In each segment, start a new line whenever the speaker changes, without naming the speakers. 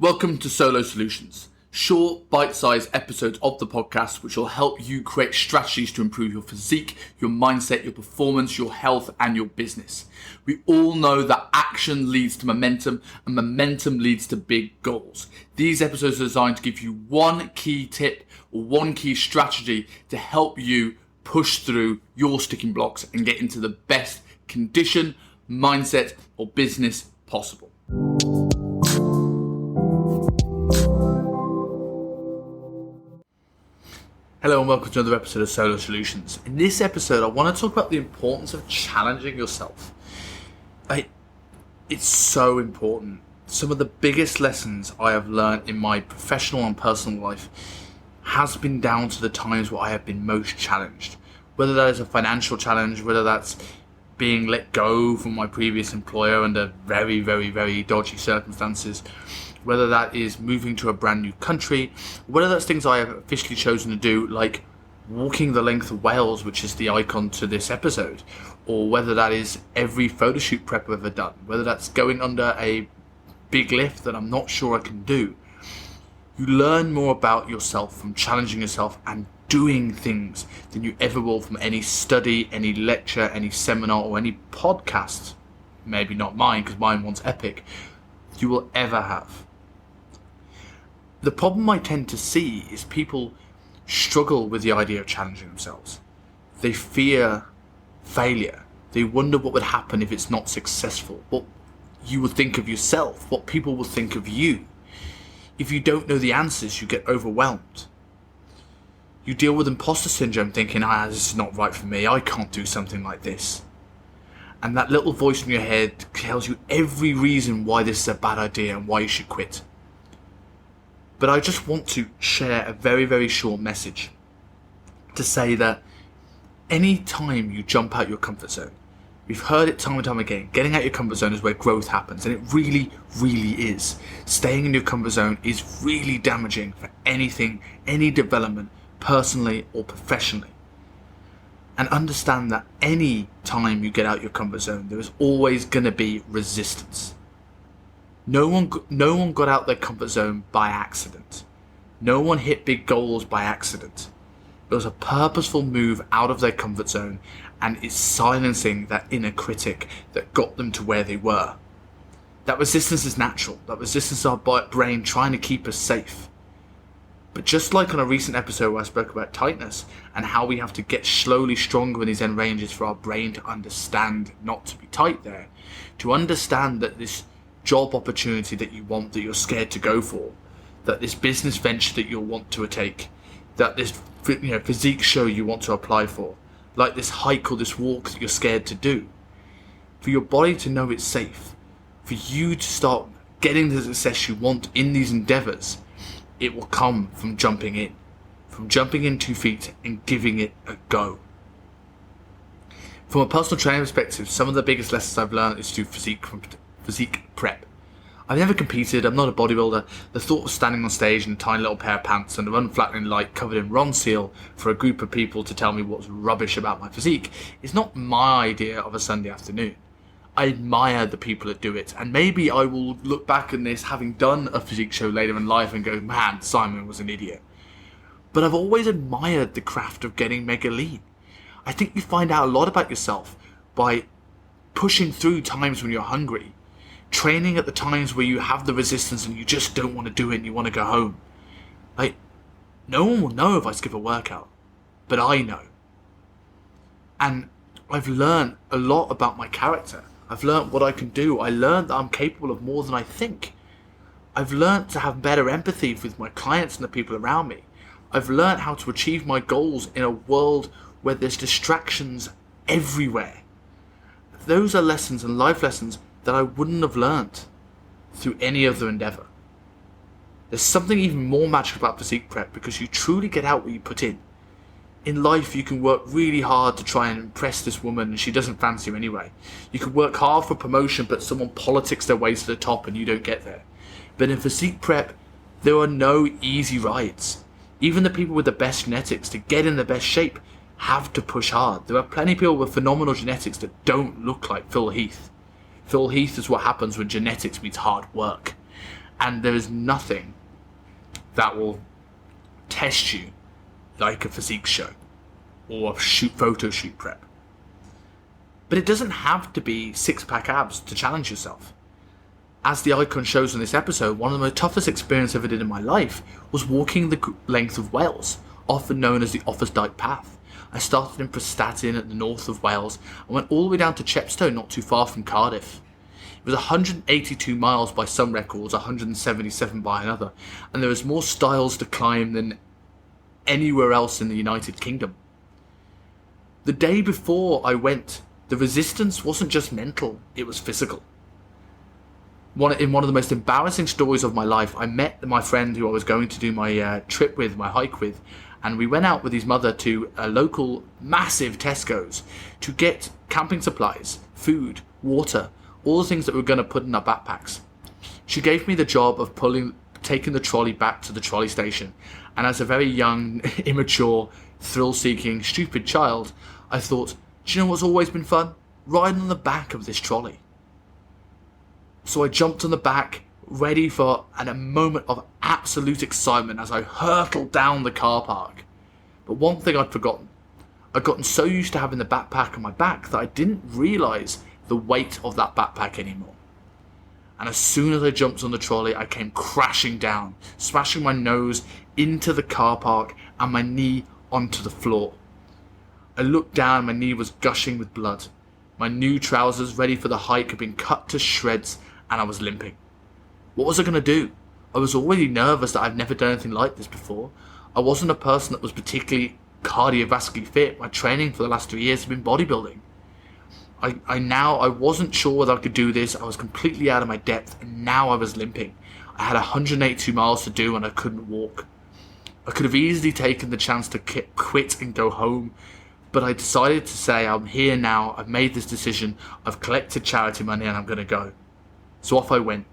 Welcome to Solo Solutions, short, bite-sized episodes of the podcast which will help you create strategies to improve your physique, your mindset, your performance, your health, and your business. We all know that action leads to momentum, and momentum leads to big goals. These episodes are designed to give you one key tip or one key strategy to help you push through your sticking blocks and get into the best condition, mindset, or business possible. Hello and welcome to another episode of Solo Solutions. In this episode, I want to talk about the importance of challenging yourself. It's so important. Some of the biggest lessons I have learned in my professional and personal life has been down to the times where I have been most challenged. Whether that is a financial challenge, whether that's being let go from my previous employer under very, very, very dodgy circumstances, whether that is moving to a brand new country, whether that's things I have officially chosen to do, like walking the length of Wales, which is the icon to this episode, or whether that is every photo shoot prep I've ever done, whether that's going under a big lift that I'm not sure I can do. You learn more about yourself from challenging yourself and doing things than you ever will from any study, any lecture, any seminar, or any podcast, maybe not mine because mine one's epic, you will ever have. The problem I tend to see is people struggle with the idea of challenging themselves. They fear failure. They wonder what would happen if it's not successful, what you would think of yourself, what people will think of you. If you don't know the answers, you get overwhelmed. You deal with imposter syndrome thinking, this is not right for me, I can't do something like this. And that little voice in your head tells you every reason why this is a bad idea and why you should quit. But I just want to share a very, very short message to say that any time you jump out your comfort zone, we've heard it time and time again, getting out your comfort zone is where growth happens, and it really, really is. Staying in your comfort zone is really damaging for anything, any development, personally or professionally. And understand that any time you get out your comfort zone, there is always going to be resistance. No one got out their comfort zone by accident. No one hit big goals by accident. It was a purposeful move out of their comfort zone, and it's silencing that inner critic that got them to where they were. That resistance is natural. That resistance is our brain trying to keep us safe. But just like on a recent episode where I spoke about tightness and how we have to get slowly stronger in these end ranges for our brain to understand not to be tight there, to understand that this job opportunity that you want, that you're scared to go for, that this business venture that you'll want to take, that this physique show you want to apply for, like this hike or this walk that you're scared to do, for your body to know it's safe, for you to start getting the success you want in these endeavors, it will come from jumping in 2 feet and giving it a go. From a personal training perspective, some of the biggest lessons I've learned is through physique prep. I've never competed, I'm not a bodybuilder. The thought of standing on stage in a tiny little pair of pants under unflattering light covered in Ronseal for a group of people to tell me what's rubbish about my physique is not my idea of a Sunday afternoon. I admire the people that do it, and maybe I will look back on this having done a physique show later in life and go, man, Simon was an idiot. But I've always admired the craft of getting mega lean. I think you find out a lot about yourself by pushing through times when you're hungry, training at the times where you have the resistance and you just don't want to do it and you want to go home. No one will know if I skip a workout, but I know. And I've learned a lot about my character. I've learned what I can do. I learned that I'm capable of more than I think. I've learned to have better empathy with my clients and the people around me. I've learned how to achieve my goals in a world where there's distractions everywhere. Those are lessons and life lessons that I wouldn't have learned through any other endeavor. There's something even more magical about physique prep because you truly get out what you put in. In life, you can work really hard to try and impress this woman and she doesn't fancy you anyway. You can work hard for promotion, but someone politics their way to the top and you don't get there. But in physique prep, there are no easy rides. Even the people with the best genetics to get in the best shape have to push hard. There are plenty of people with phenomenal genetics that don't look like Phil Heath. Phil Heath is what happens when genetics meets hard work. And there is nothing that will test you like a physique show or a photo shoot prep. But it doesn't have to be six-pack abs to challenge yourself. As the icon shows in this episode, one of the most toughest experiences I ever did in my life was walking the length of Wales, often known as the Offa's Dyke Path. I started in Prestatyn at the north of Wales and went all the way down to Chepstow, not too far from Cardiff. It was 182 miles by some records, 177 by another, and there was more stiles to climb than anywhere else in the United Kingdom. The day before I went, the resistance wasn't just mental, it was physical. In one of the most embarrassing stories of my life, I met my friend who I was going to do my trip with, my hike with, and we went out with his mother to a local massive Tesco's to get camping supplies, food, water, all the things that we were going to put in our backpacks. She gave me the job of taking the trolley back to the trolley station, and as a very young, immature, thrill-seeking, stupid child, I thought, do you know what's always been fun? Riding on the back of this trolley. So I jumped on the back, ready for a moment of absolute excitement as I hurtled down the car park. But one thing I'd forgotten. I'd gotten so used to having the backpack on my back that I didn't realise the weight of that backpack anymore. And as soon as I jumped on the trolley, I came crashing down, smashing my nose into the car park and my knee onto the floor. I looked down, my knee was gushing with blood. My new trousers, ready for the hike, had been cut to shreds, and I was limping. What was I going to do? I was already nervous that I'd never done anything like this before. I wasn't a person that was particularly cardiovascularly fit. My training for the last 3 years had been bodybuilding. I wasn't sure whether I could do this. I was completely out of my depth, and now I was limping. I had 182 miles to do, and I couldn't walk. I could have easily taken the chance to quit and go home, but I decided to say, I'm here now, I've made this decision, I've collected charity money, and I'm going to go. So off I went,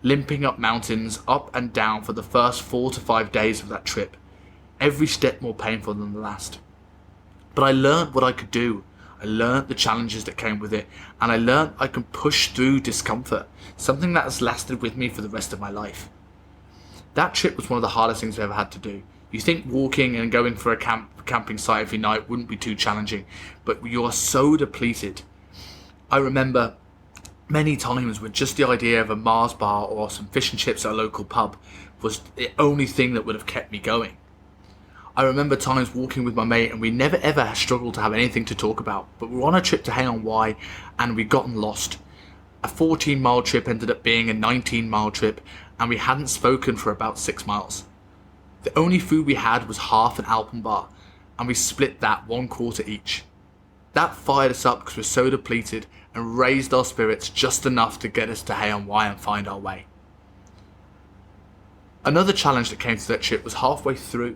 limping up mountains, up and down for the first 4 to 5 days of that trip, every step more painful than the last. But I learned what I could do. I learned the challenges that came with it, and I learned I can push through discomfort, something that has lasted with me for the rest of my life. That trip was one of the hardest things I've ever had to do. You think walking and going for a camping site every night wouldn't be too challenging, but you are so depleted. I remember many times when just the idea of a Mars bar or some fish and chips at a local pub was the only thing that would have kept me going. I remember times walking with my mate and we never ever struggled to have anything to talk about, but we were on a trip to Hay on Wye and we'd gotten lost. A 14-mile trip ended up being a 19-mile trip, and we hadn't spoken for about 6 miles. The only food we had was half an Alpenbar, and we split that 1/4 each. That fired us up because we were so depleted and raised our spirits just enough to get us to Hay on Wye and find our way. Another challenge that came to that trip was halfway through,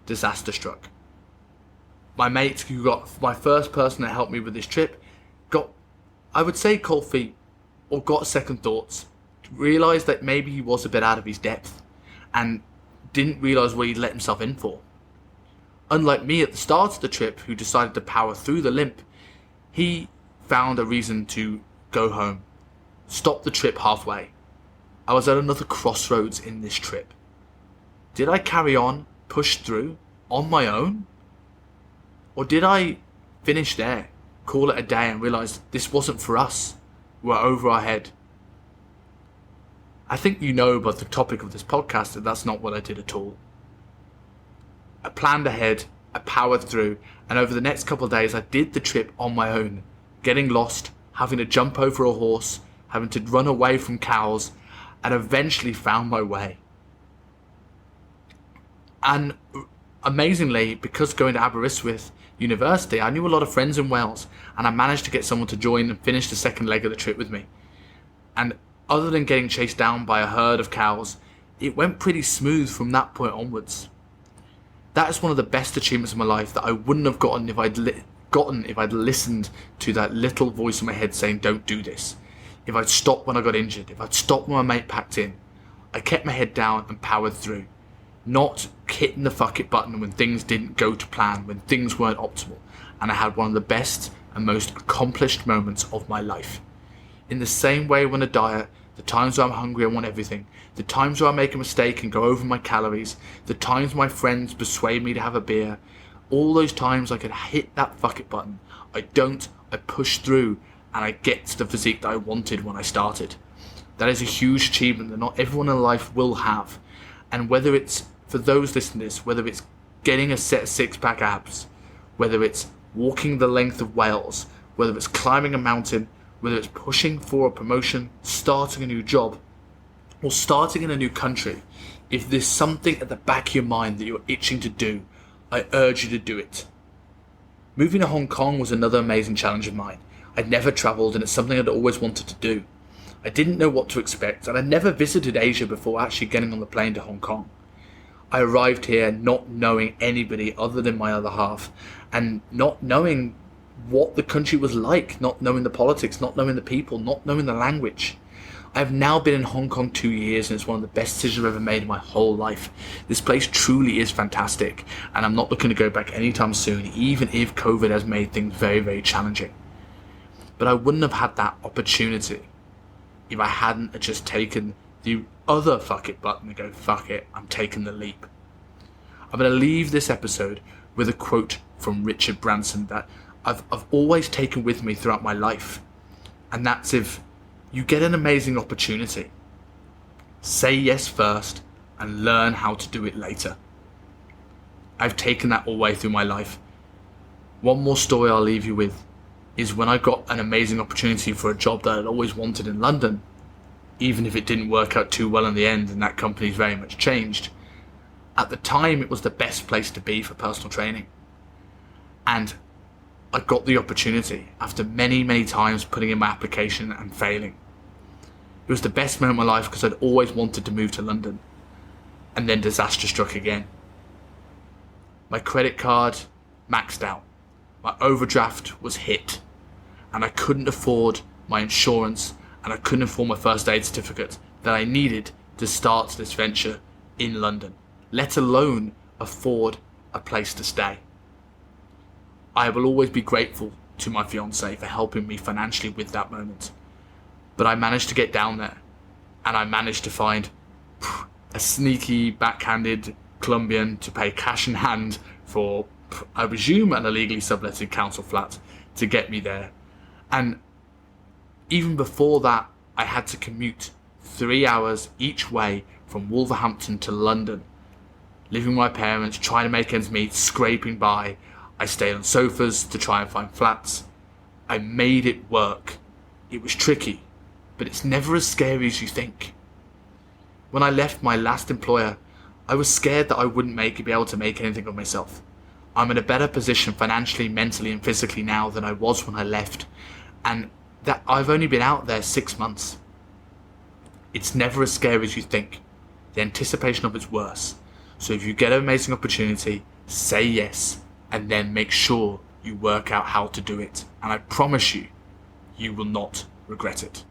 disaster struck. My mate, who got my first person that helped me with this trip, got, I would say, cold feet, or got second thoughts, realised that maybe he was a bit out of his depth, and didn't realise what he'd let himself in for. Unlike me at the start of the trip, who decided to power through the limp, he found a reason to go home, stop the trip halfway. I was at another crossroads in this trip. Did I carry on, push through, on my own? Or did I finish there, call it a day and realise this wasn't for us? We're over our head. I think you know about the topic of this podcast that that's not what I did at all. I planned ahead, I powered through, and over the next couple of days I did the trip on my own, getting lost, having to jump over a horse, having to run away from cows, and eventually found my way. And amazingly, because going to Aberystwyth University, I knew a lot of friends in Wales, and I managed to get someone to join and finish the second leg of the trip with me. And other than getting chased down by a herd of cows, it went pretty smooth from that point onwards. That is one of the best achievements of my life that I wouldn't have gotten if I'd listened to that little voice in my head saying, don't do this. If I'd stopped when I got injured, if I'd stopped when my mate packed in. I kept my head down and powered through. Not hitting the fuck it button when things didn't go to plan, when things weren't optimal. And I had one of the best and most accomplished moments of my life. In the same way when a diet the times where I'm hungry and want everything, the times where I make a mistake and go over my calories, the times my friends persuade me to have a beer, all those times I could hit that fuck it button. I don't, I push through, and I get to the physique that I wanted when I started. That is a huge achievement that not everyone in life will have. And whether it's, for those listening to this, whether it's getting a set of six-pack abs, whether it's walking the length of Wales, whether it's climbing a mountain, whether it's pushing for a promotion, starting a new job, or starting in a new country, if there's something at the back of your mind that you're itching to do, I urge you to do it. Moving to Hong Kong was another amazing challenge of mine. I'd never travelled, and it's something I'd always wanted to do. I didn't know what to expect, and I'd never visited Asia before actually getting on the plane to Hong Kong. I arrived here not knowing anybody other than my other half, and not knowing what the country was like, not knowing the politics, not knowing the people, not knowing the language. I have now been in Hong Kong 2 years, and it's one of the best decisions I've ever made in my whole life. This place truly is fantastic, and I'm not looking to go back anytime soon, even if COVID has made things very, very challenging. But I wouldn't have had that opportunity if I hadn't just taken the other fuck it button and go, fuck it, I'm taking the leap. I'm going to leave this episode with a quote from Richard Branson that I've always taken with me throughout my life. And that's, if you get an amazing opportunity, say yes first and learn how to do it later. I've taken that all the way through my life. One more story I'll leave you with is when I got an amazing opportunity for a job that I'd always wanted in London, even if it didn't work out too well in the end and that company's very much changed. At the time, it was the best place to be for personal training. And I got the opportunity after many, many times putting in my application and failing. It was the best moment of my life because I'd always wanted to move to London. And then disaster struck again. My credit card maxed out. My overdraft was hit. And I couldn't afford my insurance, and I couldn't afford my first aid certificate that I needed to start this venture in London, let alone afford a place to stay. I will always be grateful to my fiancée for helping me financially with that moment. But I managed to get down there, and I managed to find a sneaky, backhanded Colombian to pay cash in hand for, I presume, an illegally subletted council flat to get me there. And even before that, I had to commute 3 hours each way from Wolverhampton to London, living with my parents, trying to make ends meet, scraping by. I stayed on sofas to try and find flats. I made it work. It was tricky, but it's never as scary as you think. When I left my last employer, I was scared that I wouldn't be able to make anything of myself. I'm in a better position financially, mentally and physically now than I was when I left, and that I've only been out there 6 months. It's never as scary as you think. The anticipation of it's worse. So if you get an amazing opportunity, say yes, and then make sure you work out how to do it. And I promise you, you will not regret it.